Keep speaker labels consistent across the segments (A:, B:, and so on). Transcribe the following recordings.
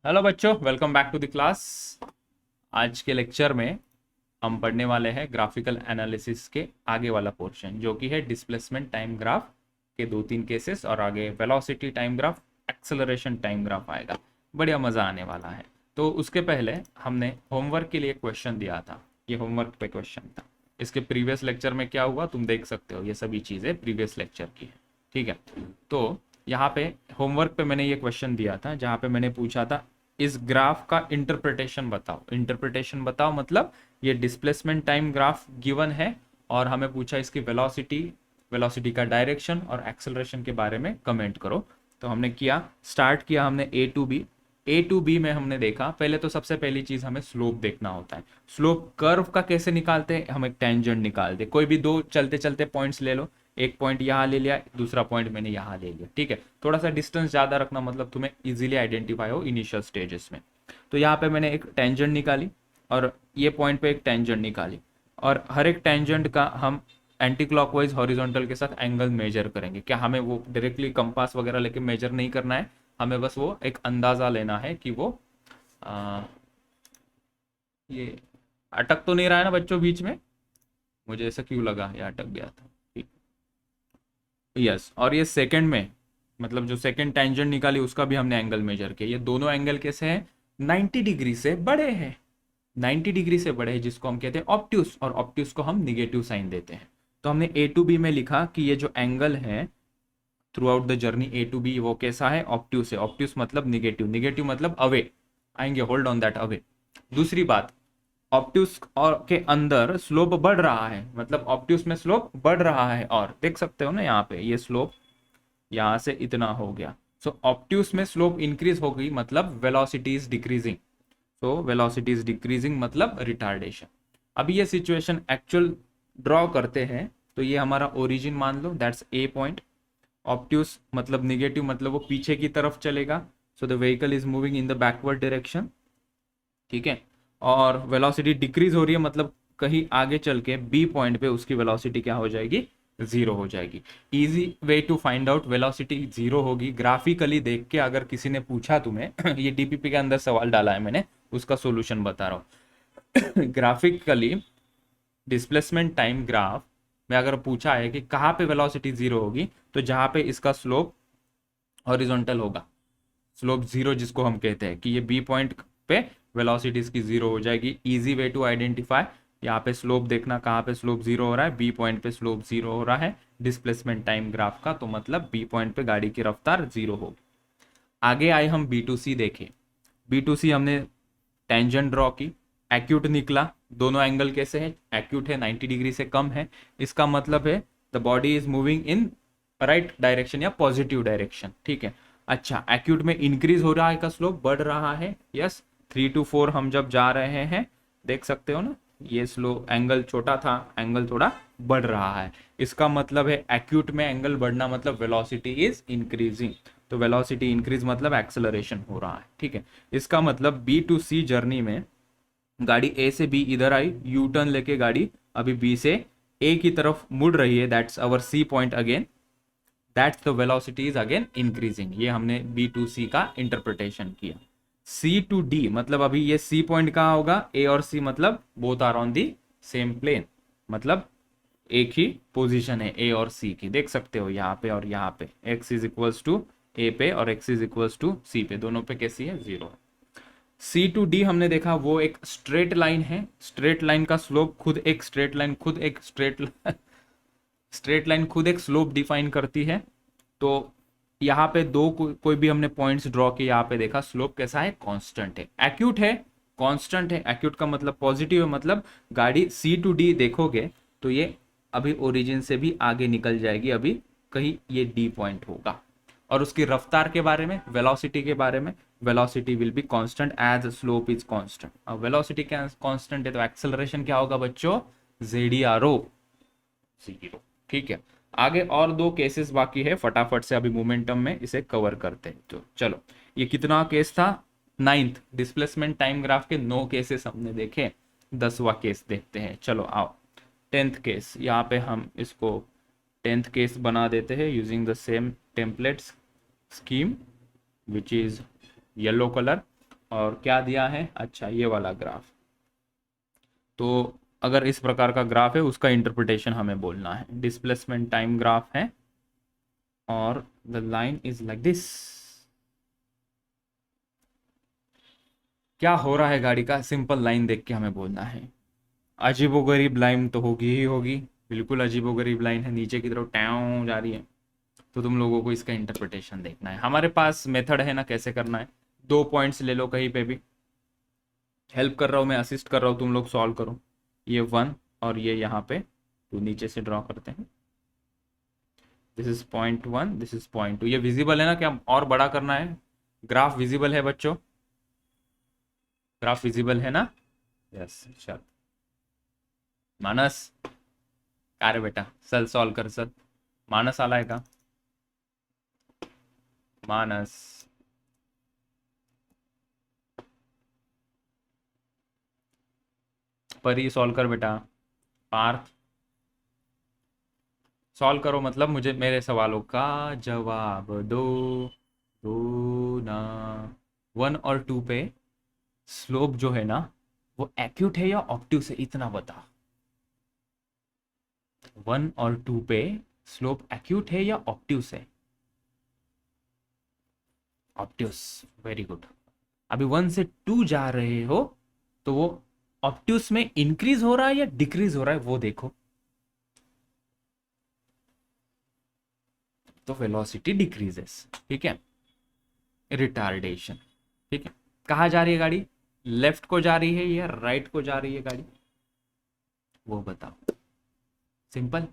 A: Hello बच्चों, welcome back to the class. आज के लेक्चर में हम पढ़ने वाले हैं ग्राफिकल एनालिसिस के आगे वाला पोर्शन, जो कि है डिस्प्लेसमेंट टाइम ग्राफ के दो तीन केसेस, और आगे velocity time graph, acceleration time graph आएगा। बढ़िया मज़ा आने वाला है। तो उसके पहले हमने होमवर्क के लिए क्वेश्चन दिया था। ये होमवर्क पे क्वेश्चन था। इसके प्रीवियस लेक्चर में क्या हुआ तुम देख सकते हो, ये सभी चीज़ें प्रीवियस लेक्चर की है। ठीक है, तो यहाँ पे होमवर्क पे मैंने ये क्वेश्चन दिया था, जहाँ पे मैंने पूछा था इस ग्राफ का इंटरप्रिटेशन बताओ। इंटरप्रिटेशन बताओ मतलब ये डिस्प्लेसमेंट टाइम ग्राफ गिवन है, और हमें पूछा इसकी वेलोसिटी, वेलोसिटी का डायरेक्शन और एक्सेलरेशन के बारे में कमेंट करो। तो हमने किया, स्टार्ट किया हमने ए टू बी में हमने देखा, पहले तो सबसे पहली चीज हमें स्लोप देखना होता है। स्लोप कर्व का कैसे निकालते हैं, हम एक टेंजेंट निकालते, कोई भी दो चलते चलते पॉइंट्स ले लो। एक पॉइंट यहाँ ले लिया, दूसरा पॉइंट मैंने यहाँ ले लिया। ठीक है, थोड़ा सा डिस्टेंस ज्यादा रखना, मतलब तुम्हें इजीली आइडेंटिफाई हो इनिशियल स्टेजेस में। तो यहाँ पे मैंने एक टेंजेंट निकाली, और ये पॉइंट पे एक टेंजेंट निकाली, और हर एक टेंजेंट का हम एंटी क्लॉकवाइज हॉरिजॉन्टल के साथ एंगल मेजर करेंगे। क्या हमें वो डायरेक्टली कंपास वगैरह लेके मेजर नहीं करना है, हमें बस वो एक अंदाजा लेना है कि वो आ, ये अटक तो नहीं रहा है ना बच्चों बीच में? मुझे ऐसा क्यों लगा ये अटक गया था। ठीक, यस। और ये सेकंड में, मतलब जो सेकंड टेंजेंट निकाली उसका भी हमने एंगल मेजर किया। ये दोनों एंगल कैसे हैं? 90 डिग्री से बड़े हैं। 90 डिग्री से बड़े हैं, जिसको हम कहते हैं ऑप्ट्यूस, और ऑप्ट्यूस को हम निगेटिव साइन देते हैं। तो हमने ए टू बी में लिखा कि ये जो एंगल है throughout the journey A to B, वो कैसा है? ऑप्ट्यूस है। ऑप्ट्यूस मतलब निगेटिव, निगेटिव मतलब अवे आएंगे, होल्ड ऑन दैट अवे। दूसरी बात, ऑप्ट्यूस और के अंदर स्लोप बढ़ रहा है, मतलब ऑप्ट्यूस में स्लोप बढ़ रहा है, और देख सकते हो ना यहाँ पे ये स्लोप यहाँ से इतना हो गया। सो ऑप्ट्यूस में स्लोप इंक्रीज हो गई, मतलब velocity is decreasing. So velocity is decreasing मतलब रिटार्डेशन। अभी ये सिचुएशन एक्चुअल ड्रॉ करते हैं, तो ये हमारा ओरिजिन मान लो, दैट्स ए पॉइंट। ऑप्ट्यूस मतलब निगेटिव, मतलब वो पीछे की तरफ चलेगा। So the vehicle is moving in the backward direction. ठीक है, और वेलोसिटी डिक्रीज हो रही है, मतलब कहीं आगे चल के बी पॉइंट पे उसकी वेलोसिटी क्या हो जाएगी? जीरो हो जाएगी। Easy way to find out velocity zero होगी ग्राफिकली देख के। अगर किसी ने पूछा तुम्हें ये डीपीपी के अंदर सवाल डाला है मैंने, उसका सॉल्यूशन बता रहा हूँ। ग्राफिकली डिस्प्लेसमेंट टाइम ग्राफ में अगर पूछा है कि कहाँ पे वेलोसिटी जीरो होगी, तो जहां पे इसका स्लोप हॉरिजॉन्टल होगा, स्लोप जीरो जिसको हम कहते हैं, कि ये बी पॉइंट पे वेलोसिटी इसकी जीरो हो जाएगी। इजी वे टू आइडेंटिफाई, यहाँ पे स्लोप देखना कहाँ पे स्लोप जीरो हो रहा है, बी पॉइंट पे स्लोप जीरो हो रहा है डिस्प्लेसमेंट टाइम ग्राफ का, तो मतलब बी पॉइंट पे गाड़ी की रफ्तार जीरो होगी। आगे आए हम बी टू सी देखें। बी टू सी हमने टेंजेंट ड्रॉ की, एक्यूट निकला। दोनों एंगल कैसे हैं? एक्यूट है, 90 डिग्री से कम है। इसका मतलब है the body is moving in right direction या पॉजिटिव डायरेक्शन। ठीक है, अच्छा, एक्यूट में इंक्रीज हो रहा है का स्लोप, बढ़ रहा है। यस, 3 to 4 हम जब जा रहे हैं, देख सकते हो ना, ये स्लो एंगल छोटा था, एंगल थोड़ा बढ़ रहा है। इसका मतलब है एक्यूट में एंगल बढ़ना मतलब वेलोसिटी इज इंक्रीजिंग। तो वेलोसिटी इंक्रीज मतलब एक्सेलरेशन हो रहा है। ठीक है, इसका मतलब बी टू सी जर्नी में गाड़ी ए से बी इधर आई, यू टर्न लेके गाड़ी अभी बी से ए की तरफ मुड़ रही है, that's our C point again, that's the velocity is again increasing. ये हमने बी टू सी का इंटरप्रिटेशन किया। सी टू डी मतलब अभी ये सी पॉइंट कहाँ होगा? ए और सी मतलब both are on the same plane, मतलब एक ही पोजीशन है ए और सी की, देख सकते हो यहाँ पे और यहाँ पे। एक्स इज इक्वल्स टू ए पे और एक्स इज इक्वल्स टू सी पे, दोनों पे कैसी है? जीरो है। सी टू डी हमने देखा वो एक स्ट्रेट लाइन है। स्ट्रेट लाइन का स्लोप खुद एक स्ट्रेट लाइन, खुद एक स्ट्रेट लाइन खुद एक स्लोप डिफाइन करती है। तो यहाँ पे दो कोई भी हमने पॉइंट्स ड्रॉ किए, यहाँ पे देखा स्लोप कैसा है? कांस्टेंट है। एक्यूट है, कांस्टेंट है। एक्यूट का मतलब पॉजिटिव है, मतलब गाड़ी सी टू डी देखोगे तो ये अभी ओरिजिन से भी आगे निकल जाएगी, अभी कहीं ये डी पॉइंट होगा। और उसकी रफ्तार के बारे में, वेलोसिटी के बारे में, velocity will be constant as slope is constant. अब वेलोसिटी कांस्टेंट है तो एक्सेलरेशन क्या होगा बच्चों? ZRO, zero. ठीक है, आगे और दो केसेस बाकी है, फटाफट से अभी मोमेंटम में इसे कवर करते हैं। तो चलो, ये कितना केस था? नाइन्थ। डिस्प्लेसमेंट टाइम ग्राफ के 9 केसेस हमने देखे, 10वां केस देखते हैं। चलो आओ, 10th केस। यहाँ पे हम इसको 10th केस बना देते हैं using the same templates scheme which is yellow colour. और क्या दिया है, अच्छा ये वाला ग्राफ। तो अगर इस प्रकार का ग्राफ है उसका इंटरप्रिटेशन हमें बोलना है, डिस्प्लेसमेंट टाइम ग्राफ है और the line is like this. क्या हो रहा है गाड़ी का, सिंपल लाइन देख के हमें बोलना है। अजीबोगरीब लाइन तो होगी ही होगी, बिल्कुल अजीबोगरीब लाइन है, नीचे की तरफ टैं जा रही है। तो तुम लोगों को इसका इंटरप्रिटेशन देखना है। हमारे पास मेथड है ना कैसे करना है, 2 पॉइंट्स ले लो कहीं पे भी, हेल्प कर रहा हूँ मैं, असिस्ट कर रहा हूँ, तुम लोग सॉल्व करो। ये 1 और ये यहाँ पे तो नीचे से ड्रॉ करते हैं। This is point 1, this is point 2। ये विजिबल है ना, क्या और बड़ा करना है? ग्राफ विजिबल है बच्चों, ग्राफ विजिबल है ना? यस चल मानस, अरे बेटा चल सॉल्व कर सर। मानस आला है का? मानस परी सॉल्व कर बेटा। पार्थ सॉल्व करो, मतलब मुझे मेरे सवालों का जवाब दो। दो ना। 1 और 2 पे स्लोप जो है ना वो एक्यूट है या ऑब्ट्यूस है, इतना बता। 1 और 2 पे स्लोप एक्यूट है या ऑब्ट्यूस है? Obtuse, very good. अभी 1 से 2 जा रहे हो तो वो ऑब्ट्यूस में इंक्रीज हो रहा है या डिक्रीज हो रहा है वो देखो। तो वेलोसिटी डिक्रीजेस, ठीक है। रिटार्डेशन, ठीक है। कहाँ जा रही है गाड़ी, लेफ्ट को जा रही है या राइट को जा रही है गाड़ी, वो बताओ। सिंपल।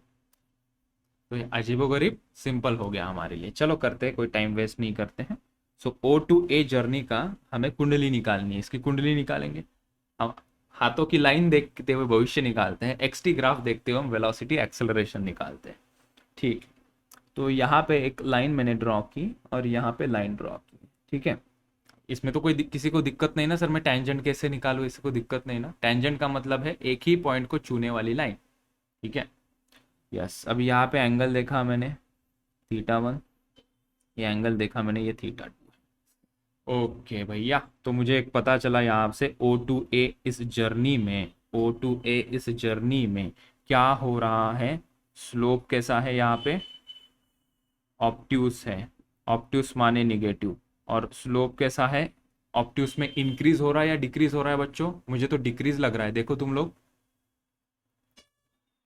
A: तो ये अजीबोगरीब सिंपल हो गया हमारे लिए। चलो करते हैं, कोई टाइम वेस्ट नहीं करते हैं। सो O to A जर्नी का हमें कुंडली निकालनी है, इसकी कुंडली निकालेंगे हम। हाथों की लाइन देखते हुए भविष्य निकालते हैं, XT ग्राफ देखते हुए हम वेलोसिटी एक्सेलरेशन निकालते हैं, ठीक। तो यहाँ पे एक लाइन मैंने ड्रॉ की और यहाँ पे लाइन ड्रॉ की, ठीक है। इसमें तो कोई किसी को दिक्कत नहीं ना सर, मैं टेंजेंट कैसे निकालूं, इसको दिक्कत नहीं ना। टेंजेंट का मतलब है एक ही पॉइंट को छूने वाली लाइन, ठीक है। यस, अभी यहाँ पे एंगल देखा मैंने θ1, ये एंगल देखा मैंने ये θ2। ओके भैया, तो मुझे एक पता चला यहाँ से O to A इस जर्नी में, O to A इस जर्नी में क्या हो रहा है, स्लोप कैसा है यहाँ पे, ऑब्ट्यूस है। ऑब्ट्यूस माने निगेटिव। और स्लोप कैसा है, ऑब्ट्यूस में इंक्रीज हो रहा है या डिक्रीज हो रहा है बच्चों? मुझे तो डिक्रीज लग रहा है, देखो तुम लोग,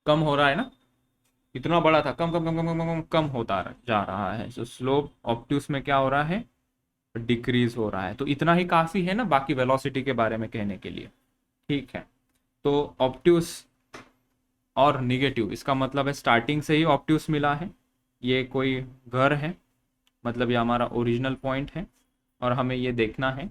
A: कम हो रहा है ना। इतना बड़ा था, कम कम कम कम कम कम कम होता जा रहा है। सो स्लोप ऑब्ट्यूस में क्या हो रहा है, डिक्रीज हो रहा है। तो इतना ही काफी है ना बाकी वेलोसिटी के बारे में कहने के लिए, ठीक है। तो ऑब्ट्यूस और निगेटिव, इसका मतलब है स्टार्टिंग से ही ऑब्ट्यूस मिला है। ये कोई घर है, मतलब ये हमारा ओरिजिनल पॉइंट है और हमें ये देखना है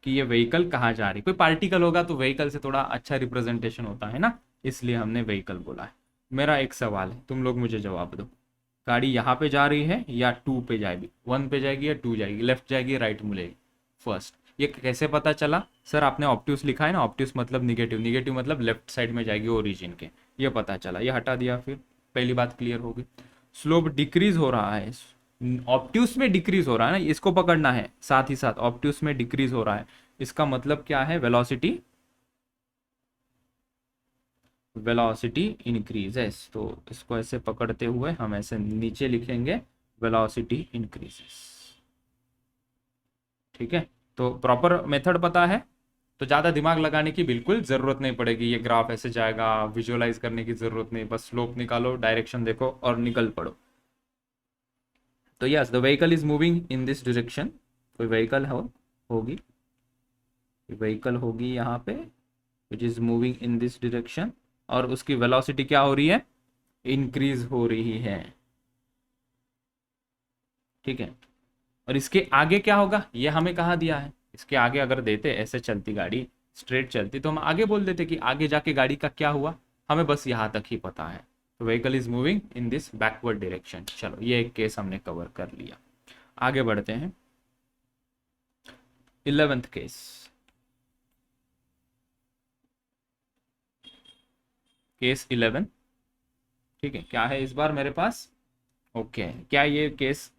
A: कि ये व्हीकल कहाँ जा रही है। कोई पार्टिकल होगा तो व्हीकल से थोड़ा अच्छा रिप्रेजेंटेशन होता है ना, इसलिए हमने व्हीकल बोला है। मेरा एक सवाल है, तुम लोग मुझे जवाब दो। गाड़ी यहाँ पे जा रही है या 2 पे जाएगी, 1 पे जाएगी या 2 जाएगी, लेफ्ट जाएगी राइट मुड़ेगी? फर्स्ट, ये कैसे पता चला सर? आपने ऑब्ट्यूस लिखा है ना, ऑब्ट्यूस मतलब निगेटिव, निगेटिव मतलब लेफ्ट साइड में जाएगी ओरिजिन के, ये पता चला, ये हटा दिया, फिर पहली बात क्लियर होगी। स्लोप डिक्रीज हो रहा है, ऑब्ट्यूस में डिक्रीज हो रहा है ना, इसको पकड़ना है, साथ ही साथ ऑब्ट्यूस में डिक्रीज हो रहा है, इसका मतलब क्या है, वेलोसिटी, वेलोसिटी इंक्रीजेस। तो इसको ऐसे पकड़ते हुए हम ऐसे नीचे लिखेंगे, वेलोसिटी इंक्रीजेस, ठीक है। तो प्रॉपर मेथड पता है, तो ज़्यादा दिमाग लगाने की बिल्कुल ज़रूरत नहीं पड़ेगी। ये ग्राफ ऐसे जाएगा, विजुअलाइज करने की ज़रूरत नहीं, बस स्लोप निकालो, डायरेक्शन देखो और निकल पड़ो। तो yes, the vehicle is moving in this direction. कोई व्हीकल होगी, व्हीकल होगी यहाँ पे which is moving in this direction, और उसकी वेलोसिटी क्या हो रही है, इंक्रीज हो रही है, ठीक है। और इसके आगे क्या होगा ये हमें कहाँ दिया है, इसके आगे अगर देते ऐसे चलती गाड़ी, स्ट्रेट चलती, तो हम आगे बोल देते कि आगे जाके गाड़ी का क्या हुआ, हमें बस यहाँ तक ही पता है। तो vehicle is moving in this backward direction. चलो ये एक केस हमने कवर कर लिया, आगे बढ़ते हैं। 11th केस, केस 11, ठीक है। क्या है इस बार मेरे पास, ओके क्या ये केस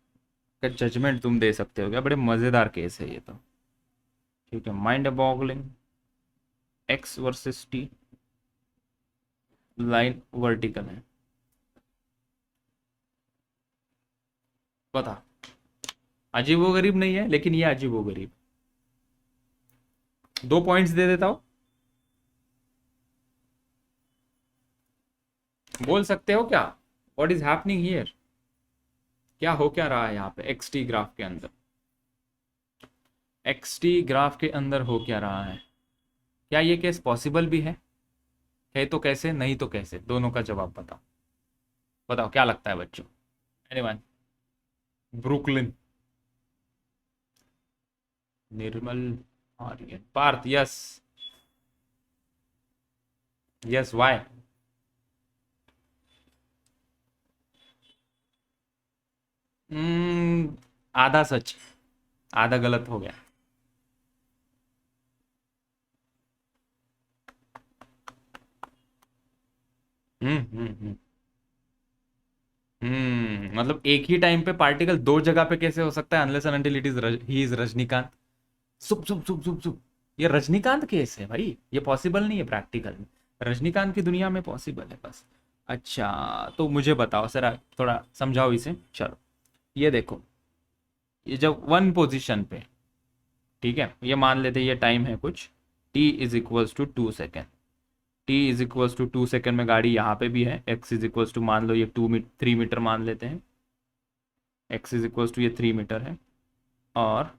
A: का जजमेंट तुम दे सकते हो क्या? बड़े मज़ेदार केस है ये तो। ठीक है, mind boggling. X versus T, line vertical है। बता, अजीबो गरीब नहीं है, लेकिन ये अजीबो गरीब। 2 पॉइंट्स दे देता हूं, बोल सकते हो क्या, व्हाट इज हैपनिंग हियर, क्या हो क्या रहा है यहाँ पे एक्स टी ग्राफ के अंदर, एक्स टी ग्राफ के अंदर हो क्या रहा है। क्या ये केस पॉसिबल भी है तो कैसे, नहीं तो कैसे, दोनों का जवाब बताओ। बताओ क्या लगता है बच्चों। Anyone, Brooklyn, Nirmal, Aryan, Parth, yes. Yes, why. आधा सच, आधा गलत हो गया। हम्म। मतलब एक ही टाइम पे पार्टिकल दो जगह पे कैसे हो सकता है, unless and until it is he is Rajinikanth. सुप सुप सुप सुप सुप, ये रजनीकांत केस है भाई, ये पॉसिबल नहीं है प्रैक्टिकल में, रजनीकांत की दुनिया में पॉसिबल है बस। अच्छा, तो मुझे बताओ सर, थोड़ा समझाओ इसे। चलो, ये देखो, ये जब वन पोजीशन पे, ठीक है, ये मान लेते हैं ये टाइम है कुछ, t is equals to 2 second, t is equals to 2 second में गाड़ी यहाँ पे भी है, x इज इक्वल्स टू मान लो ये 3 मीटर मान लेते हैं, x इज इक्वल्स टू ये 3 मीटर है, और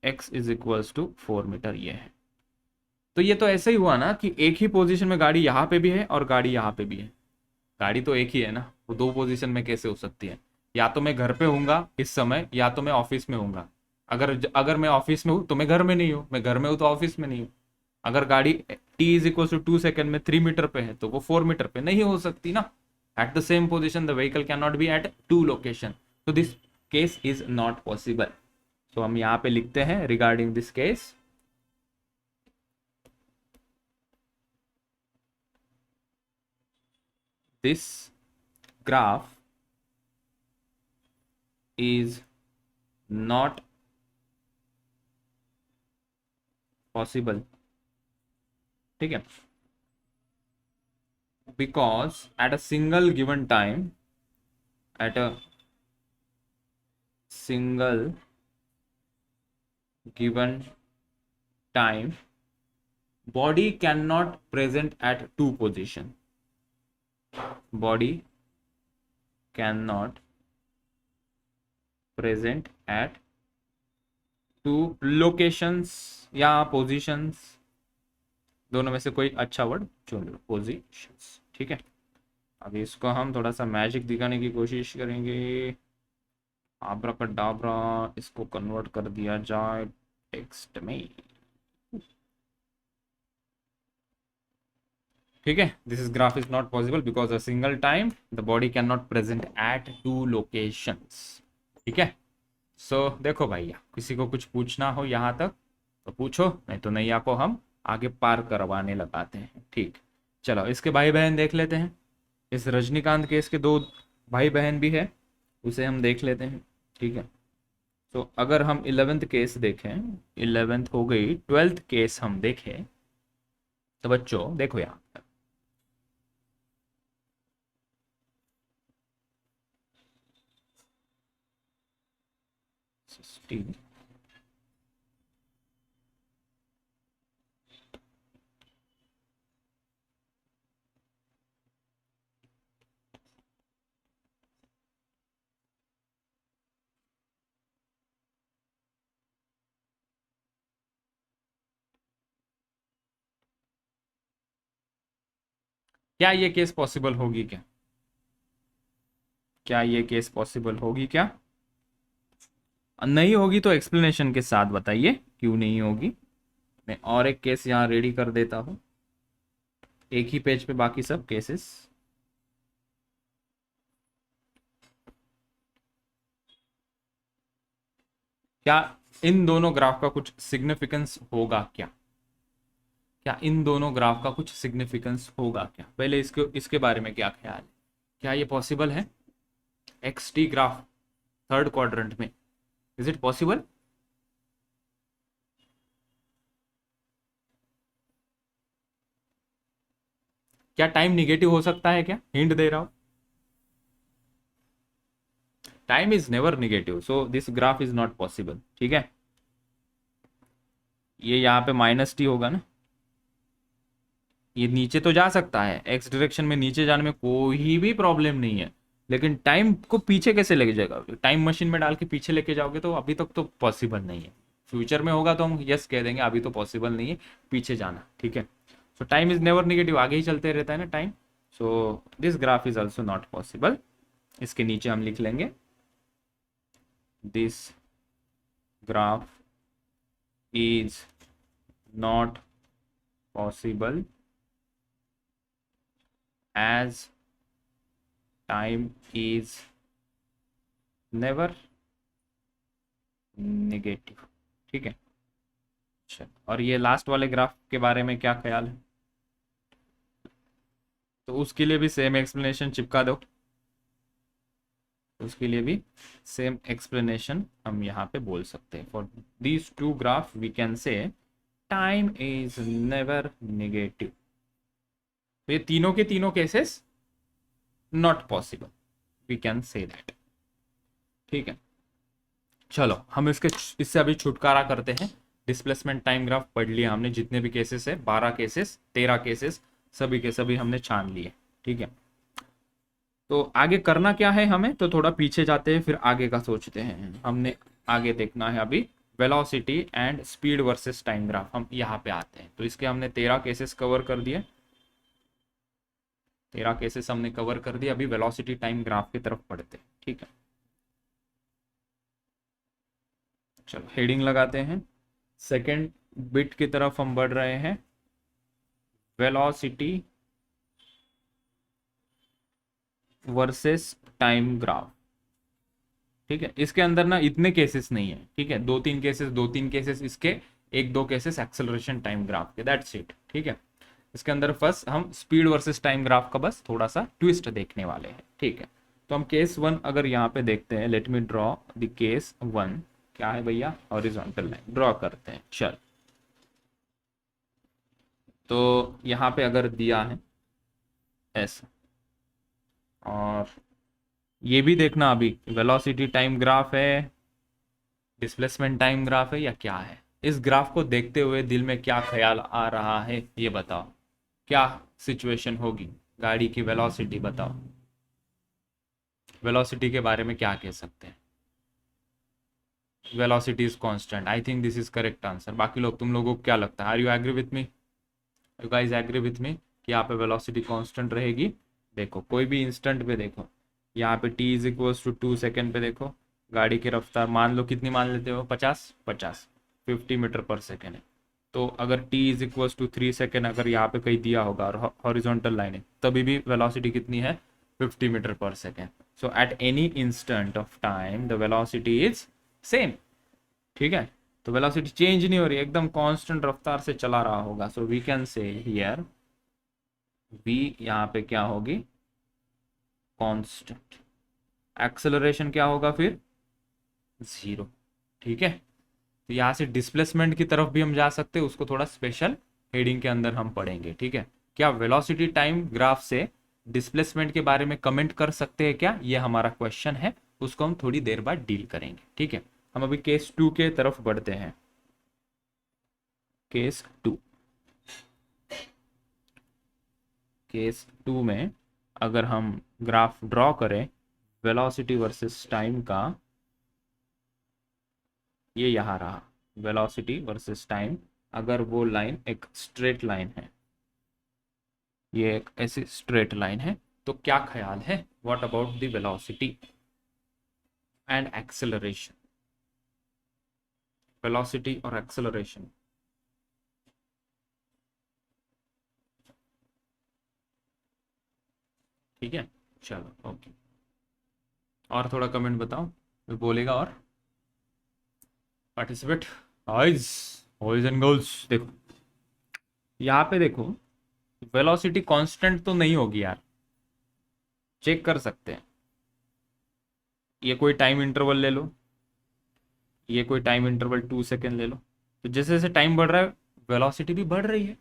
A: x is equals to 4 metre ये है। तो ये तो ऐसे ही हुआ ना कि एक ही पोजीशन में गाड़ी यहाँ पे भी है और गाड़ी यहाँ पे भी है, गाड़ी तो एक ही है ना, वो दो पोजीशन में कैसे हो सकती है। या तो मैं घर पे हूँगा इस समय, या तो मैं ऑफिस में हूँगा। अगर अगर मैं ऑफिस में हूँ तो मैं घर में नहीं हूँ, मैं घर में हूँ तो ऑफिस में नहीं हूँ। अगर गाड़ी T is equal to 2 second में 3 मीटर पे है तो वो 4 मीटर पे नहीं हो सकती ना। At the same position the vehicle can not be at two location, तो this case is not possible. तो हम यहाँ पे लिखते हैं regarding this case, this graph is not possible, ठीक है, because at a single given time, at a single given time, body cannot present at two position, body cannot present at two locations या positions, दोनों में से कोई अच्छा word चुन लो, positions, ठीक है। अभी इसको हम थोड़ा सा मैजिक दिखाने की कोशिश करेंगे, आब्रा का डाबरा, इसको कन्वर्ट कर दिया जाए टेक्स्ट में, ठीक है। This is graph is not possible because a single time the body can not present at two locations, ठीक है। सो देखो भैया, किसी को कुछ पूछना हो यहाँ तक तो पूछो, नहीं तो नैया को हम आगे पार करवाने लगाते हैं, ठीक। चलो, इसके भाई बहन देख लेते हैं। इस रजनीकांत केस के दो भाई बहन भी है, उसे हम देख लेते हैं, ठीक है। तो अगर हम 11th केस देखें, 11th हो गई, 12th केस हम देखें, तो बच्चों देखो यहाँ पर, क्या ये केस पॉसिबल होगी क्या, क्या ये केस पॉसिबल होगी क्या, नहीं होगी तो एक्सप्लेनेशन के साथ बताइए क्यों नहीं होगी। मैं और एक केस यहाँ रेडी कर देता हूँ, एक ही पेज पे बाकी सब केसेस। क्या इन दोनों ग्राफ का कुछ सिग्निफिकेंस होगा क्या, क्या इन दोनों ग्राफ का कुछ सिग्निफिकेंस होगा क्या, पहले इसके बारे में क्या ख्याल है, क्या ये पॉसिबल है, x T graph third quadrant में, इज इट पॉसिबल। क्या टाइम निगेटिव हो सकता है क्या? हिंट दे रहा हूं, time is never negative, so this graph is not possible. ठीक है, ये यहाँ पे माइनस टी होगा ना, ये नीचे तो जा सकता है, एक्स डायरेक्शन में नीचे जाने में कोई भी प्रॉब्लम नहीं है, लेकिन टाइम को पीछे कैसे लेके जाएगा? टाइम मशीन में डाल के पीछे लेके जाओगे तो अभी तक तो पॉसिबल नहीं है। फ्यूचर में होगा तो हम यस कह देंगे, अभी तो पॉसिबल नहीं है पीछे जाना। ठीक है, सो टाइम इज नेवर निगेटिव, आगे ही चलते रहता है ना time, so this graph is also not possible. इसके नीचे हम लिख लेंगे this graph is not possible as time is never negative। ठीक है, अच्छा, और ये लास्ट वाले ग्राफ के बारे में क्या ख्याल है? तो उसके लिए भी सेम एक्सप्लेनेशन चिपका दो, उसके लिए भी सेम एक्सप्लेनेशन हम यहाँ पे बोल सकते हैं। For these two graph we can say time is never negative. तो ये तीनों के तीनों cases not possible, we can say that. ठीक है, चलो हम इससे अभी छुटकारा करते हैं। डिस्प्लेसमेंट टाइम ग्राफ पढ़ लिया हमने, जितने भी केसेस है 12 केसेस 13 केसेस सभी के सभी हमने छान लिए। ठीक है, तो आगे करना क्या है हमें, तो थोड़ा पीछे जाते हैं फिर आगे का सोचते हैं। हमने आगे देखना है अभी velocity and speed versus time graph. हम यहाँ पे आते हैं, तो इसके हमने 13 केसेस कवर कर दिए, 13 केसेस हमने कवर कर दिए। अभी वेलोसिटी टाइम ग्राफ की तरफ पढ़ते हैं। ठीक है, चलो हेडिंग लगाते हैं। सेकेंड बिट की तरफ हम बढ़ रहे हैं, वेलोसिटी वर्सेस टाइम ग्राफ। ठीक है, इसके अंदर ना इतने केसेस नहीं है। ठीक है, दो तीन केसेस इसके, एक दो केसेस एक्सेलरेशन टाइम ग्राफ के, दैट्स इट। ठीक है, इसके अंदर फर्स्ट हम स्पीड वर्सेस टाइम ग्राफ का बस थोड़ा सा ट्विस्ट देखने वाले हैं। ठीक है, तो हम केस वन अगर यहाँ पे देखते हैं, let me draw the case one. क्या है भैया? हॉरिजॉन्टल लाइन ड्रॉ करते हैं। चल, तो यहाँ पे अगर दिया है ऐसा, और ये भी देखना अभी वेलोसिटी टाइम ग्राफ है, डिस्प्लेसमेंट टाइम ग्राफ है, या क्या है? इस ग्राफ को देखते हुए दिल में क्या ख्याल आ रहा है ये बताओ, क्या सिचुएशन होगी? गाड़ी की वेलोसिटी बताओ, वेलोसिटी के बारे में क्या कह सकते हैं? Velocity is constant, I think this is correct answer. बाकी लोग, तुम लोगों को क्या लगता है? Are you agree with me? You guys agree with me कि यहाँ पे वेलोसिटी कांस्टेंट रहेगी? देखो कोई भी इंस्टेंट पे देखो, यहाँ पे t is equals to 2 second पे देखो, गाड़ी की रफ्तार मान लो कितनी मान लेते हो? 50 मीटर पर सेकेंड है। तो अगर t is equals to 3 second अगर यहाँ पे कहीं दिया होगा और हॉरिजॉन्टल लाइन है, तभी भी वेलोसिटी कितनी है? 50 मीटर पर second. So at any instant of time the velocity is same. ठीक है, तो वेलोसिटी चेंज नहीं हो रही, एकदम कांस्टेंट रफ्तार से चला रहा होगा। So we can say here v यहाँ पे क्या होगी? कांस्टेंट। एक्सेलरेशन क्या होगा फिर? 0। ठीक है, तो यहाँ से डिस्प्लेसमेंट की तरफ भी हम जा सकते हैं, उसको थोड़ा स्पेशल हेडिंग के अंदर हम पढ़ेंगे। ठीक है, क्या वेलोसिटी टाइम ग्राफ से डिस्प्लेसमेंट के बारे में कमेंट कर सकते हैं क्या? ये हमारा क्वेश्चन है, उसको हम थोड़ी देर बाद डील करेंगे। ठीक है, हम अभी केस 2 के तरफ बढ़ते हैं। केस 2, केस 2 में अगर हम ग्राफ ड्रॉ करें वेलोसिटी वर्सेस टाइम का, ये यहाँ रहा वेलोसिटी वर्सेस टाइम। अगर वो लाइन एक स्ट्रेट लाइन है, ये एक ऐसी स्ट्रेट लाइन है, तो क्या ख्याल है? What about the velocity and acceleration? Velocity और एक्सेलरेशन, ठीक है, चलो ओके। और थोड़ा कमेंट बताओ, कोई बोलेगा और? Participate, boys, boys and girls. देखो यहाँ पे देखो, वेलोसिटी कांस्टेंट तो नहीं होगी यार, चेक कर सकते हैं। ये कोई टाइम इंटरवल ले लो, ये कोई टाइम इंटरवल 2 सेकेंड ले लो, तो जैसे जैसे टाइम बढ़ रहा है वेलोसिटी भी बढ़ रही है।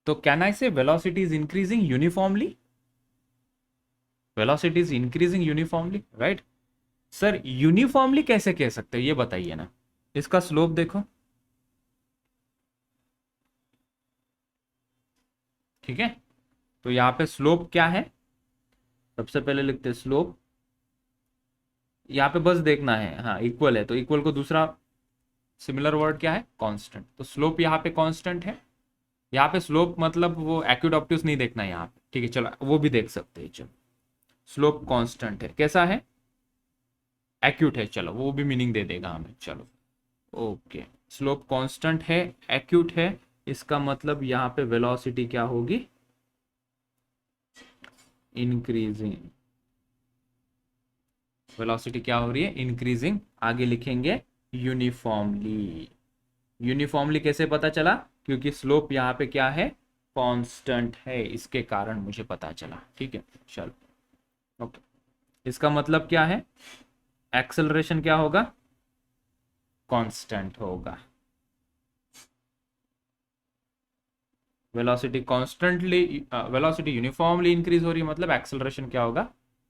A: तो कैन आई से velocity is increasing uniformly, velocity is increasing uniformly, right. Sir uniformly कैसे कह सकते हो ये बताइए ना, इसका स्लोप देखो, ठीक है। तो यहाँ पे स्लोप क्या है, सबसे पहले लिखते हैं स्लोप, यहाँ पे बस देखना है, हाँ इक्वल है, तो इक्वल को दूसरा सिमिलर वर्ड क्या है, कांस्टेंट। तो स्लोप यहाँ पे कांस्टेंट है, यहाँ पे स्लोप मतलब वो एक्यूट ऑब्ट्यूस नहीं देखना है यहाँ पे, ठीक है चलो वो भी देख सकते हैं, चलो स्लोप कांस्टेंट है, कैसा है, एक्यूट है, चलो वो भी मीनिंग दे देगा हमें, चलो ओके। स्लोप कांस्टेंट है, एक्यूट है, इसका मतलब यहाँ पे वेलोसिटी क्या होगी, इंक्रीजिंग, वेलोसिटी क्या हो रही है, इंक्रीजिंग। आगे लिखेंगे यूनिफॉर्मली, यूनिफॉर्मली कैसे पता चला, क्योंकि स्लोप यहाँ पे क्या है, कांस्टेंट है, इसके कारण मुझे पता चला, ठीक है चलो ओके। इसका मतलब क्या है, एक्सेलरेशन क्या होगा, कांस्टेंट होगा, velocity constantly, velocity uniformly increase हो रही है, मतलब एक्सेलरेशन क्या होगा,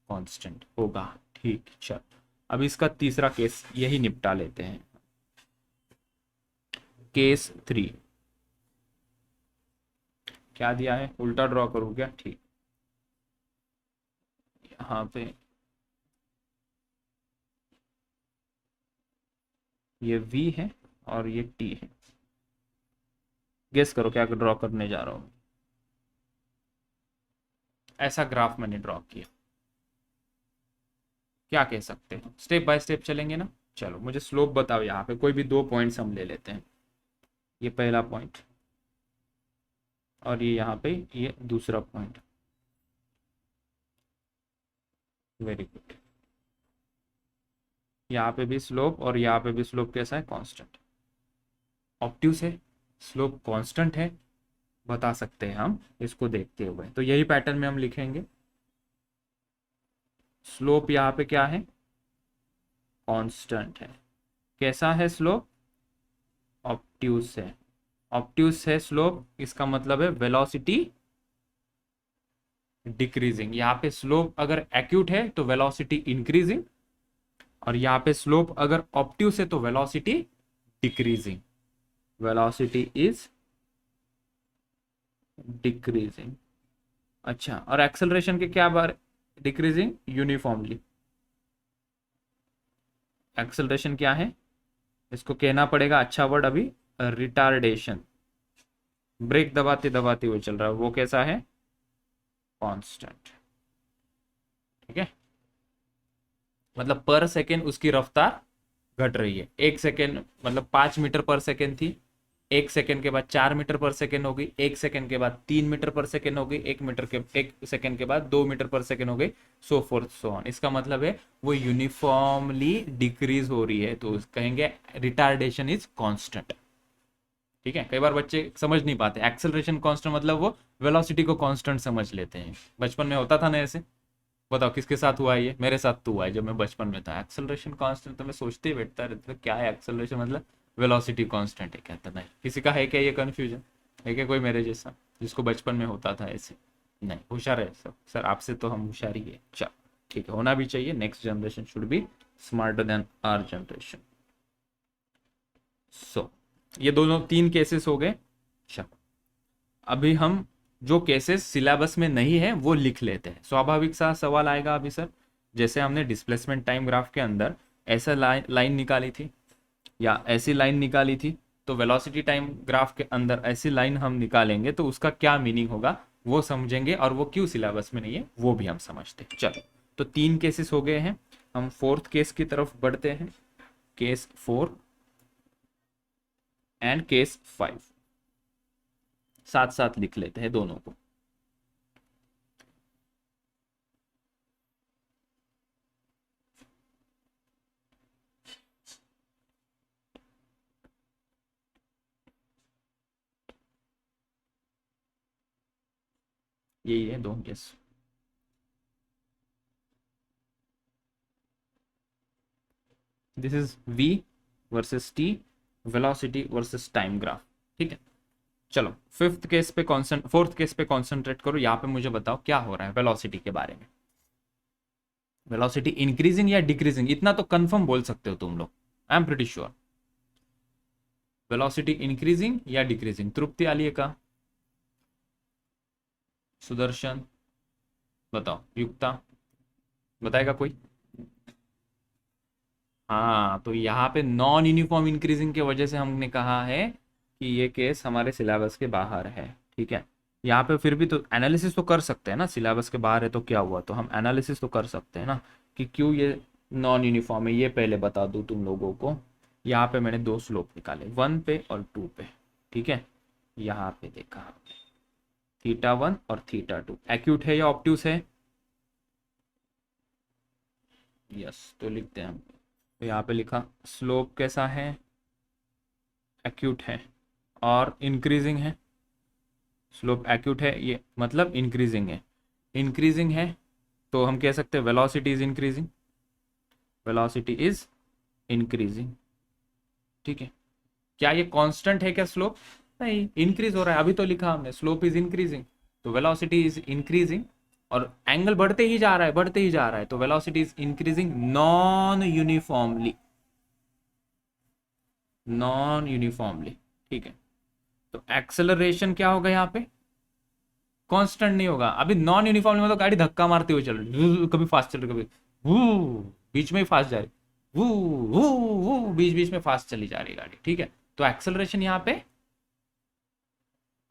A: कांस्टेंट होगा, ठीक चल। अब इसका तीसरा केस यही निपटा लेते हैं, केस 3, क्या दिया है, उल्टा ड्रॉ करूँ क्या, ठीक, यहाँ पे ये V है और ये T है, गेस करो क्या ड्रॉ करने जा रहा हूँ, ऐसा ग्राफ मैंने ड्रॉ किया, क्या कह सकते हैं, स्टेप बाय स्टेप चलेंगे ना, चलो मुझे स्लोप बताओ, यहाँ पे कोई भी दो पॉइंट्स हम ले लेते हैं, ये पहला पॉइंट और ये यहाँ पे ये दूसरा पॉइंट, वेरी गुड, यहाँ पे भी स्लोप और यहाँ पे भी स्लोप कैसा है, कांस्टेंट, ऑब्ट्यूस है, स्लोप कांस्टेंट है, बता सकते हैं हम इसको देखते हुए, तो यही पैटर्न में हम लिखेंगे, स्लोप यहाँ पे क्या है, कांस्टेंट है, कैसा है स्लोप, ऑब्ट्यूस है, ऑब्ट्यूस है स्लोप, इसका मतलब है वेलोसिटी डिक्रीजिंग, यहाँ पे स्लोप अगर एक्यूट है तो वेलोसिटी इंक्रीजिंग, और यहाँ पे स्लोप अगर ऑब्ट्यूस है तो velocity decreasing, velocity is decreasing. अच्छा और एक्सेलरेशन के क्या बार डिक्रीजिंग, यूनिफॉर्मली, एक्सेलरेशन क्या है, इसको कहना पड़ेगा अच्छा वर्ड अभी, रिटार्डेशन, ब्रेक दबाते दबाते हुए चल रहा है, वो कैसा है, कांस्टेंट, ठीक है, मतलब पर सेकेंड उसकी रफ्तार घट रही है, एक सेकेंड मतलब 5 मीटर पर सेकेंड थी, एक सेकेंड के बाद 4 मीटर पर सेकेंड हो गई, एक सेकेंड के बाद 3 मीटर पर सेकेंड हो गई, एक सेकेंड के बाद 2 मीटर पर सेकेंड हो गई, सो फोर्थ सो ऑन, इसका मतलब है वो यूनिफॉर्मली डिक्रीज हो रही है, तो कहेंगे रिटार्डेशन इज कांस्टेंट, ठीक है। कई बार बच्चे समझ नहीं पाते, एक्सेलरेशन कांस्टेंट मतलब वो वेलोसिटी को कांस्टेंट समझ लेते हैं, बचपन में होता था ना ऐसे, बताओ किसके साथ हुआ है ये, मेरे साथ तो हुआ है, जब मैं बचपन में था एक्सेलरेशन कांस्टेंट, तो मैं सोचते ही बैठता रहता था क्या है एक्सेलरेशन, मतलब वेलोसिटी कांस्टेंट है, कहता नहीं, किसी का है क्या ये कन्फ्यूजन, है क्या कोई मेरे जैसा जिसको बचपन में होता था ऐसे, नहीं होशियार है सब सर, आपसे तो हम होशियार ही है, चल ठीक है, होना भी चाहिए, next generation should be smarter than our generation. So ये दोनों तीन केसेस हो गए, चलो अभी हम जो केसेस सिलेबस में नहीं है वो लिख लेते हैं, स्वाभाविक सा सवाल आएगा अभी सर, जैसे हमने डिस्प्लेसमेंट टाइम ग्राफ के अंदर ऐसा लाइन निकाली थी या ऐसी लाइन निकाली थी, तो वेलोसिटी टाइम ग्राफ के अंदर ऐसी लाइन हम निकालेंगे तो उसका क्या मीनिंग होगा वो समझेंगे, और वो क्यों सिलेबस में नहीं है वो भी हम समझते हैं, चलो तो तीन केसेस हो गए हैं, हम फोर्थ केस की तरफ बढ़ते हैं, केस 4 एंड केस 5, साथ साथ लिख लेते हैं दोनों को, यही है दो case, this is v versus t, velocity versus time graph, ठीक है। चलो फिफ्थ केस पे फोर्थ केस पे कॉन्सेंट्रेट करो। यहाँ पे मुझे बताओ क्या हो रहा है वेलोसिटी के बारे में। वेलोसिटी इंक्रीजिंग या डिक्रीजिंग, इतना तो कंफर्म बोल सकते हो तुम लोग, I am pretty sure. Velocity increasing या डिक्रीजिंग, तृप्ति आलिए का, सुदर्शन, बताओ, युक्ता, बताएगा कोई? हाँ, तो यहाँ पे नॉन यूनिफॉर्म इंक्रीजिंग की वजह से हमने कहा है कि ये केस हमारे सिलेबस के बाहर है। ठीक है, यहाँ पे फिर भी तो एनालिसिस तो कर सकते हैं ना, सिलेबस के बाहर है तो क्या हुआ, तो हम एनालिसिस तो कर सकते हैं ना कि क्यों ये नॉन यूनिफॉर्म है। ये पहले बता दूँ तुम लोगों को, यहाँ पे मैंने दो स्लोप निकाले, 1 पे और 2 पे। ठीक है, यहाँ पे देखा हमने θ1 और θ2 एक्यूट है या ऑब्ट्यूस है? यस, तो लिखते हैं हम। तो यहाँ पे लिखा स्लोप कैसा है, एक्यूट है और इंक्रीजिंग है। स्लोप एक्यूट है, ये मतलब इंक्रीजिंग है। इंक्रीजिंग है तो हम कह सकते हैं velocity is increasing, velocity is increasing. ठीक है, क्या ये कांस्टेंट है क्या स्लोप? नहीं, इंक्रीज हो रहा है, अभी तो लिखा हमने स्लोप इज इंक्रीजिंग, तो वेलोसिटी इज इंक्रीजिंग और एंगल बढ़ते ही जा रहा है, बढ़ते ही जा रहा है, तो velocity is increasing non uniformly, non uniformly. ठीक है, तो एक्सेलरेशन क्या होगा यहाँ पे? कांस्टेंट नहीं होगा। अभी नॉन यूनिफॉर्मली मतलब गाड़ी धक्का मारते हुए चल रही, कभी फास्ट चल रही, कभी वू, बीच में ही फास्ट जा रही, वू वू वू, बीच बीच में फास्ट चली जा रही गाड़ी। ठीक है, तो एक्सेलरेशन यहाँ पे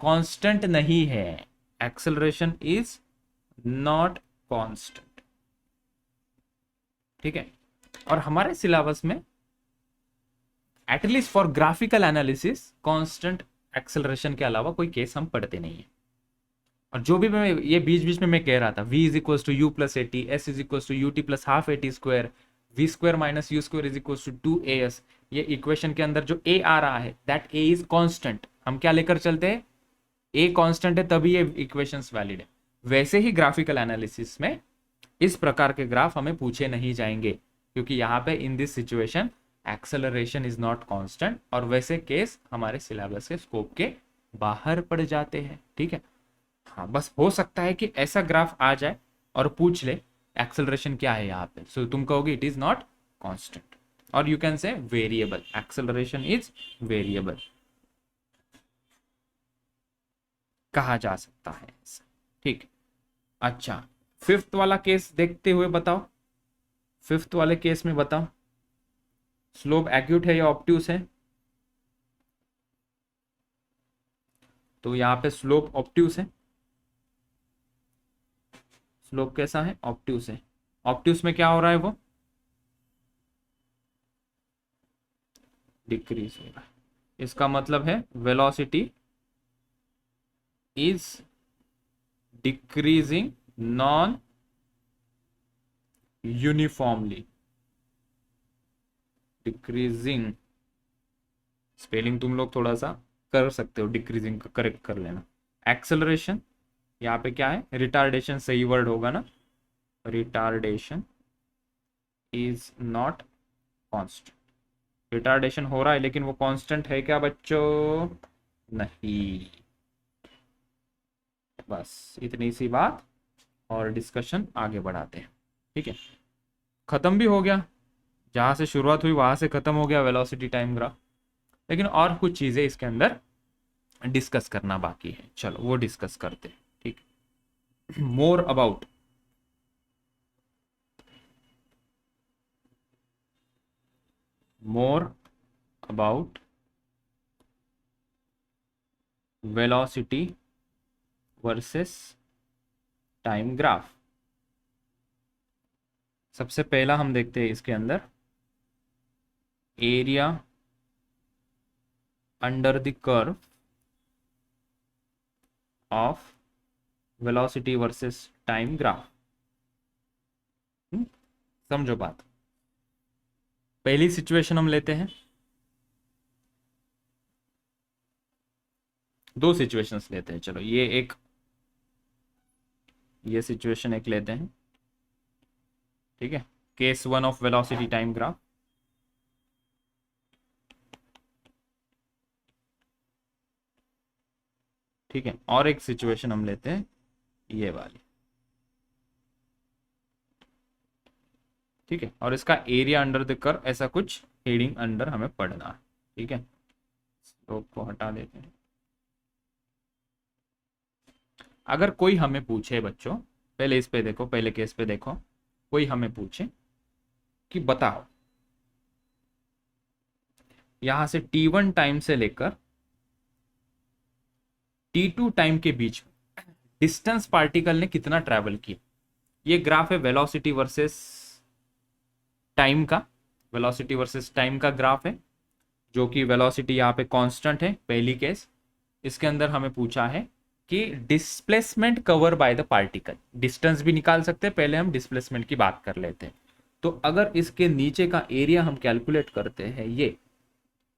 A: कांस्टेंट नहीं है, एक्सेलरेशन इज नॉट कांस्टेंट। ठीक है, और हमारे सिलेबस में at least for graphical analysis constant acceleration के अलावा कोई केस हम पढ़ते नहीं है। और जो भी मैं ये बीच बीच में मैं कह रहा था, v is equal to u plus a t, s is equal to u t plus half a t square, v square minus u square is equal to 2as, ये इक्वेशन के अंदर जो a आ रहा है दैट a इज कांस्टेंट, हम क्या लेकर चलते हैं? a कांस्टेंट है तभी ये इक्वेशंस वैलिड है। वैसे ही ग्राफिकल एनालिसिस में इस प्रकार के ग्राफ हमें पूछे नहीं जाएंगे, क्योंकि यहाँ पे in this situation acceleration is not constant, और वैसे केस हमारे सिलेबस के स्कोप के बाहर पड़ जाते हैं। ठीक है, हाँ, बस हो सकता है कि ऐसा ग्राफ आ जाए और पूछ ले एक्सेलरेशन क्या है यहाँ पे, सो तुम कहोगे इट इज नॉट कांस्टेंट, और you can say variable, acceleration is variable कहा जा सकता है ऐसा। ठीक, अच्छा, फिफ्थ वाला केस देखते हुए बताओ, फिफ्थ वाले केस में बताओ स्लोप एक्यूट है या ऑब्ट्यूस है? तो यहाँ पे स्लोप ऑब्ट्यूस है, स्लोप कैसा है? ऑब्ट्यूस है। ऑब्ट्यूस में क्या हो रहा है? वो डिक्रीज हो रहा है, इसका मतलब है velocity is decreasing non uniformly, decreasing, spelling तुम लोग थोड़ा सा कर सकते हो, डिक्रीजिंग का करेक्ट कर लेना। एक्सेलरेशन यहाँ पे क्या है? रिटार्डेशन सही वर्ड होगा ना, retardation is not constant. Retardation हो रहा है लेकिन वो कांस्टेंट है क्या बच्चों? नहीं। बस इतनी सी बात, और डिस्कशन आगे बढ़ाते हैं। ठीक है, खत्म भी हो गया, जहां से शुरुआत हुई वहां से खत्म हो गया वेलोसिटी टाइम ग्राफ, लेकिन और कुछ चीजें इसके अंदर डिस्कस करना बाकी है, चलो वो डिस्कस करते हैं। ठीक, more about more about velocity versus time graph. सबसे पहला हम देखते हैं इसके अंदर area under the curve of velocity versus time graph. समझो बात, पहली सिचुएशन हम लेते हैं, दो सिचुएशंस लेते हैं, चलो ये सिचुएशन एक लेते हैं। ठीक है, case 1 of velocity time graph. ठीक है, और एक सिचुएशन हम लेते हैं ये वाली, ठीक है, और इसका एरिया अंडर द कर्व ऐसा कुछ हेडिंग अंडर हमें पढ़ना है, ठीक है। स्लोप को हटा देते हैं। अगर कोई हमें पूछे बच्चों, पहले इस पे देखो, पहले केस पे देखो, कोई हमें पूछे कि बताओ यहां से T1 टाइम से लेकर T2 टाइम के बीच में डिस्टेंस पार्टिकल ने कितना ट्रैवल किया। ये ग्राफ है वेलोसिटी वर्सेस टाइम का, वेलोसिटी वर्सेस टाइम का ग्राफ है, जो कि वेलोसिटी यहाँ पे कांस्टेंट है पहली केस। इसके अंदर हमें पूछा है कि displacement cover by the particle, distance भी निकाल सकते हैं, पहले हम डिस्प्लेसमेंट की बात कर लेते हैं। तो अगर इसके नीचे का एरिया हम कैलकुलेट करते हैं, ये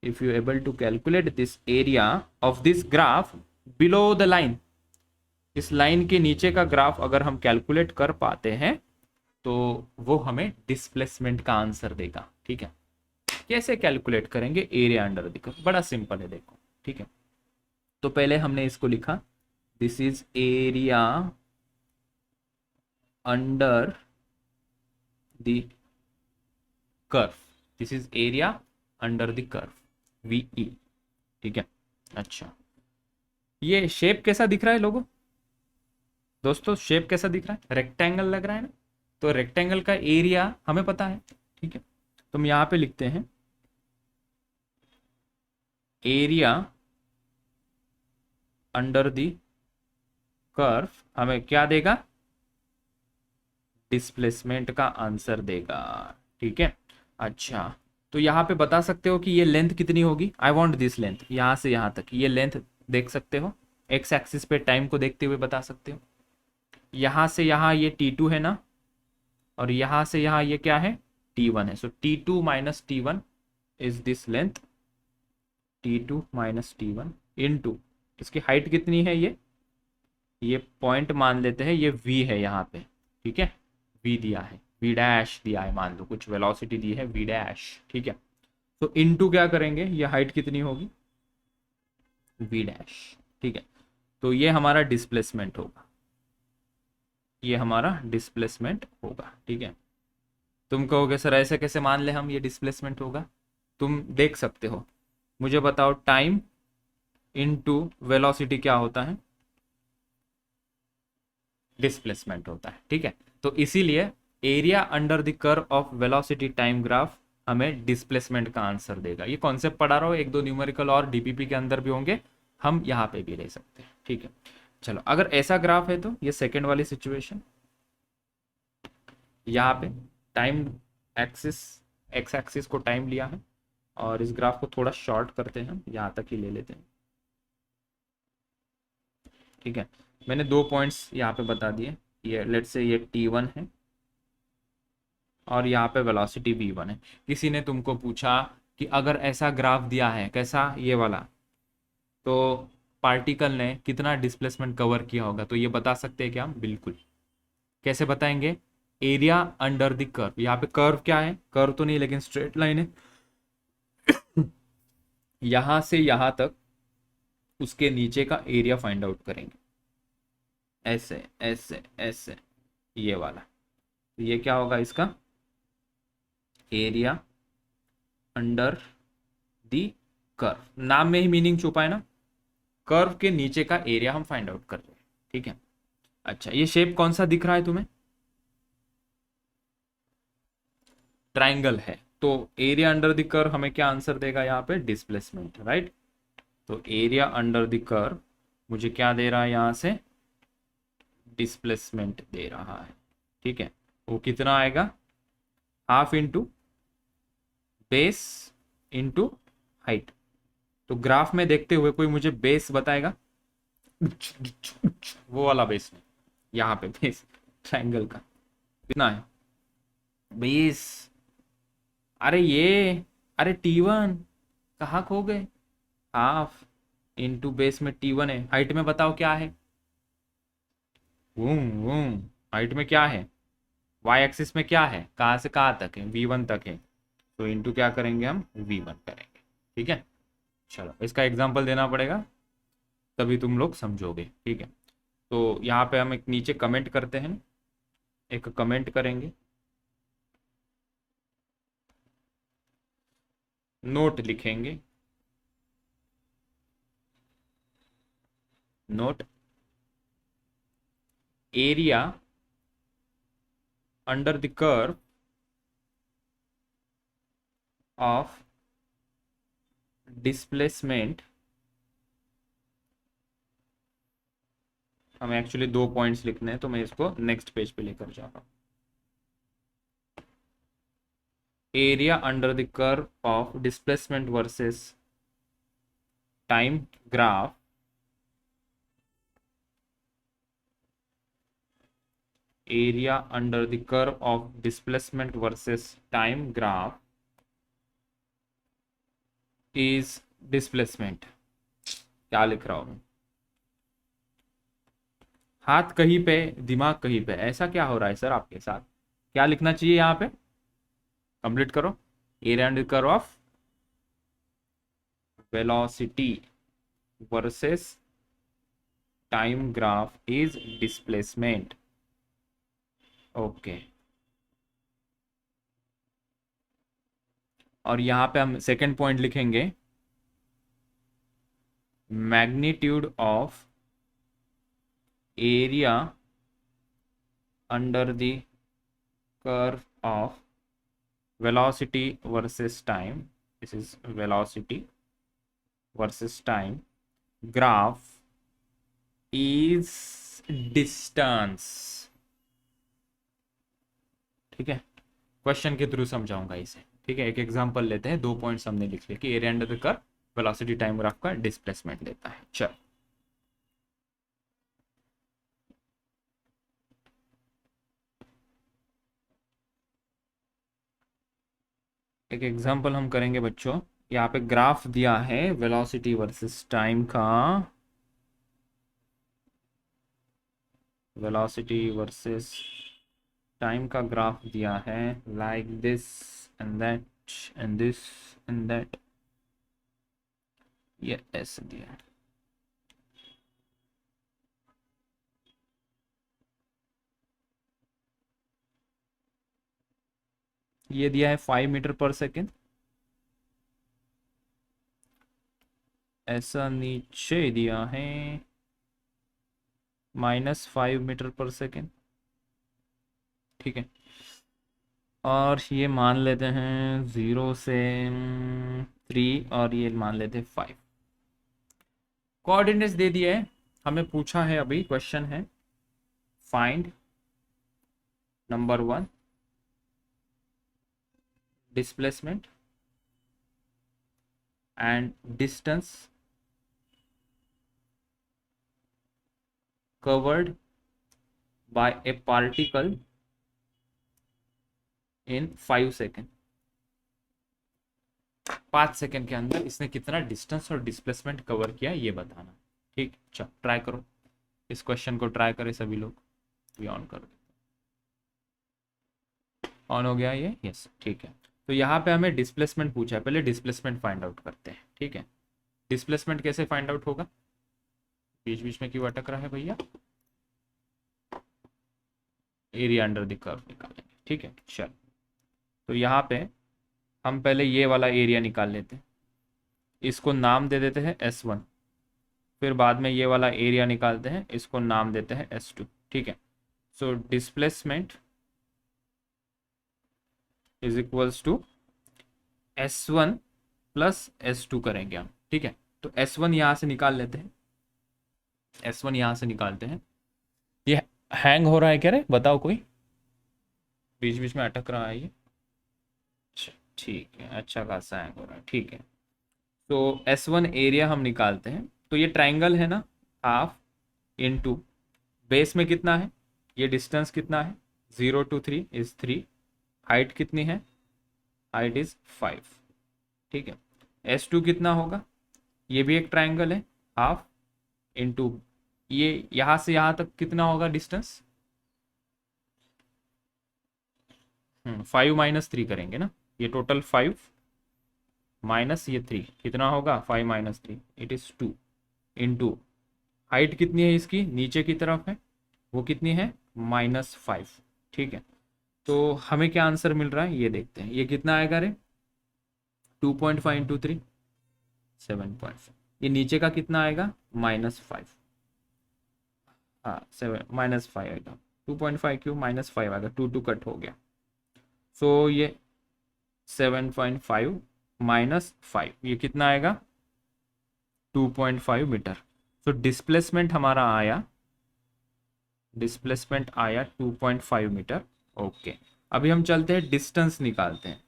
A: if you able to calculate this area of this graph below the line, इस लाइन के नीचे का ग्राफ अगर हम कैलकुलेट कर पाते हैं तो वो हमें डिस्प्लेसमेंट का आंसर देगा, ठीक है। कैसे कैलकुलेट करेंगे एरिया अंडर द कर्व, बड़ा सिंपल है देखो, ठीक है। तो पहले हमने इसको लिखा, this is area under the curve, this is area under the curve VE, ठीक है। अच्छा, ये शेप कैसा दिख रहा है लोगों, दोस्तों शेप कैसा दिख रहा है, रेक्टेंगल लग रहा है ना। तो रेक्टेंगल का एरिया हमें पता है, ठीक है। तो हम यहां पे लिखते हैं एरिया अंडर द कर्व हमें क्या देगा, डिस्प्लेसमेंट का आंसर देगा, ठीक है। अच्छा, तो यहाँ पे बता सकते हो कि ये लेंथ कितनी होगी, आई वॉन्ट दिस लेंथ, यहाँ से यहाँ तक ये लेंथ देख सकते हो, एक्स एक्सिस पे टाइम को देखते हुए बता सकते हो। यहाँ से यहाँ ये T2 है ना, और यहाँ से यहाँ ये क्या है, T1 है। सो T2 minus T1 is this length, T2 minus T1 into इसकी हाइट कितनी है, ये पॉइंट मान लेते हैं, ये V है यहाँ पे, ठीक है, V दिया है, V डैश दिया है, मान लो कुछ वेलोसिटी दी है V डैश, ठीक है। तो इनटू क्या करेंगे, ये हाइट कितनी होगी V डैश, ठीक है। तो ये हमारा डिस्प्लेसमेंट होगा, ये हमारा डिस्प्लेसमेंट होगा, ठीक है। तुम कहोगे सर ऐसे कैसे मान ले हम ये डिस्प्लेसमेंट होगा, तुम देख सकते हो, मुझे बताओ टाइम इनटू वेलोसिटी क्या होता है, डिस्प्लेसमेंट होता है, ठीक है। तो इसीलिए area under the curve of velocity time graph हमें डिस्प्लेसमेंट का आंसर देगा। ये कॉन्सेप्ट पढ़ा रहा हूँ, एक दो न्यूमेरिकल और डीपीपी के अंदर भी होंगे, हम यहाँ पे भी ले सकते हैं, ठीक है। चलो, अगर ऐसा ग्राफ है तो ये सेकेंड वाली सिचुएशन, यहाँ पे टाइम एक्सिस, एक्स एक्सिस को टाइम लिया है, और इस ग्राफ को थोड़ा शॉर्ट करते हैं, हम यहाँ तक ही ले लेते हैं, ठीक है। मैंने 2 पॉइंट्स यहाँ पे बता दिए, ये लेट्स से ये T1 है और यहाँ पे वेलोसिटी V1 है। किसी ने तुमको पूछा कि अगर ऐसा ग्राफ दिया है, कैसा, ये वाला, तो पार्टिकल ने कितना डिस्प्लेसमेंट कवर किया होगा, तो ये बता सकते हैं क्या हम, बिल्कुल। कैसे बताएंगे, एरिया अंडर द कर्व, यहाँ पे कर्व क्या है, कर्व तो नहीं लेकिन स्ट्रेट लाइन है, यहां से यहां तक उसके नीचे का एरिया फाइंड आउट करेंगे, ऐसे ऐसे ऐसे, ये वाला। तो ये क्या होगा इसका, एरिया अंडर दी कर्व, नाम में ही मीनिंग छुपा है ना, कर्व के नीचे का एरिया हम फाइंड आउट कर रहे हैं, ठीक है। अच्छा, ये शेप कौन सा दिख रहा है तुम्हें, ट्राइंगल है, तो एरिया अंडर द कर्व हमें क्या आंसर देगा यहाँ पे, डिस्प्लेसमेंट, राइट। तो एरिया अंडर द कर्व मुझे क्या दे रहा है, यहाँ से डिस्प्लेसमेंट दे रहा है, ठीक है। वो कितना आएगा, half into base into height. तो ग्राफ में देखते हुए कोई मुझे बेस बताएगा, वो वाला बेस नहीं, यहाँ पे बेस ट्रायंगल का कितना है, 20। अरे ये, अरे T1 कहाँ खो गए, हाफ इंटू बेस में T1 है, हाइट में बताओ क्या है, हाइट में क्या है, वाई एक्सिस में क्या है, कहाँ से कहाँ तक है, V1 तक है, तो इंटू क्या करेंगे हम, V1 करेंगे, ठीक है। चलो, इसका एग्जाम्पल देना पड़ेगा, तभी तुम लोग समझोगे, ठीक है। तो यहाँ पे हम एक नीचे कमेंट करते हैं, एक कमेंट करेंगे, नोट लिखेंगे, note area under the curve of displacement. हमें एक्चुअली 2 पॉइंट्स लिखने हैं, तो मैं इसको नेक्स्ट पेज पे लेकर जा रहा हूँ। Area under the curve of displacement versus time graph area under the curve of displacement versus time graph is displacement। क्या लिख रहा हूं, हाथ कहीं पे दिमाग कहीं पे, ऐसा क्या हो रहा है सर आपके साथ? क्या लिखना चाहिए यहाँ पे, कंप्लीट करो। Area under curve of velocity versus time graph is displacement. Okay, और यहाँ पे हम सेकेंड पॉइंट लिखेंगे, magnitude of area under the curve of velocity versus time, this is velocity versus time graph is distance। ठीक है, question के through समझाऊंगा इसे, ठीक है। एक एग्जांपल लेते हैं, 2 पॉइंट्स हमने लिख लिया कि area under the curve velocity time graph का डिस्प्लेसमेंट देता है। चल, एक एग्जांपल हम करेंगे बच्चों। यहाँ पे ग्राफ दिया है वेलोसिटी वर्सेस टाइम का, वेलोसिटी वर्सेस टाइम का ग्राफ दिया है, like this and that and this and that, ये ऐसे दिया है। ये दिया है 5 मीटर पर सेकेंड, ऐसा नीचे दिया है -5 मीटर पर सेकेंड, ठीक है। और ये मान लेते हैं 0 से 3, और ये मान लेते हैं 5। कोऑर्डिनेट्स दे दिए है, हमें पूछा है, अभी क्वेश्चन है find number 1 displacement and distance covered by a particle in 5 second. 5 second के अंदर इसने कितना डिस्टेंस और डिस्प्लेसमेंट कवर किया ये बताना, ठीक। चलो ट्राई करो, इस क्वेश्चन को ट्राई करें सभी लोग। ये ऑन कर दो, ऑन हो गया ये, यस, ठीक है। तो यहाँ पे हमें डिस्प्लेसमेंट पूछा है, पहले डिस्प्लेसमेंट फाइंड आउट करते हैं, ठीक है। डिस्प्लेसमेंट कैसे फाइंड आउट होगा, बीच बीच में क्यों अटक रहा है भैया, एरिया अंडर द कर्व निकालेंगे, ठीक है। चल, तो यहाँ पे हम पहले ये वाला एरिया निकाल लेते हैं, इसको नाम दे देते हैं S1, फिर बाद में ये वाला एरिया निकालते हैं, इसको नाम देते हैं S2, ठीक है। So displacement is equals to S1 plus S2 करेंगे हम, ठीक है। तो S1 यहाँ से निकाल लेते हैं, S1 यहाँ से निकालते हैं। ये हैंग हो रहा है क्या रे, बताओ कोई, बीच बीच में अटक रहा है ये, ठीक है, अच्छा खासा हैंग हो रहा है, ठीक है। तो S1 एरिया हम निकालते हैं, तो ये ट्राइंगल है ना, हाफ इनटू बेस में कितना है, ये डिस्टेंस कितना है, 0 to 3 इज 3, हाइट कितनी है, हाइट इज 5, ठीक है। S2 कितना होगा, ये भी एक ट्राइंगल है, हाफ इनटू ये यहाँ से यहाँ तक कितना होगा डिस्टेंस, 5 - 3 करेंगे ना, ये टोटल 5 माइनस ये 3 कितना होगा, 5 - 3 इट इज 2 इनटू हाइट कितनी है इसकी, नीचे की तरफ है, वो कितनी है, -5। ठीक है, तो हमें क्या आंसर मिल रहा है ये देखते हैं, ये कितना आएगा रे, 2.5 इंटू 3 7.5। ये नीचे का कितना आएगा, -5। हाँ 7 -5 आएगा, 2.5 क्यों, -5 आएगा, 2 कट हो गया। सो ये 7.5 -5 ये कितना आएगा, 2.5 मीटर। सो डिस्प्लेसमेंट हमारा आया, डिस्प्लेसमेंट आया 2.5 मीटर। ओके, अभी हम चलते हैं डिस्टेंस निकालते हैं।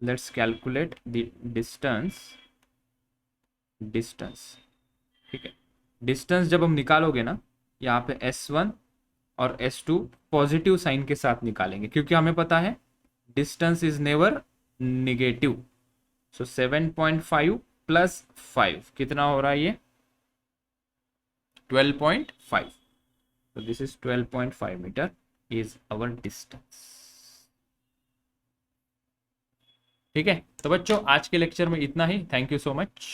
A: Let's calculate the distance. Distance, ठीक है, डिस्टेंस जब हम निकालोगे ना, यहाँ पे S1 और S2 पॉजिटिव साइन के साथ निकालेंगे, क्योंकि हमें पता है distance is never negative. So 7.5 plus 5 कितना हो रहा है, ये 12.5। so this is 12.5 meter is our distance। ठीक है, तो बच्चों आज के लेक्चर में इतना ही। Thank you so much.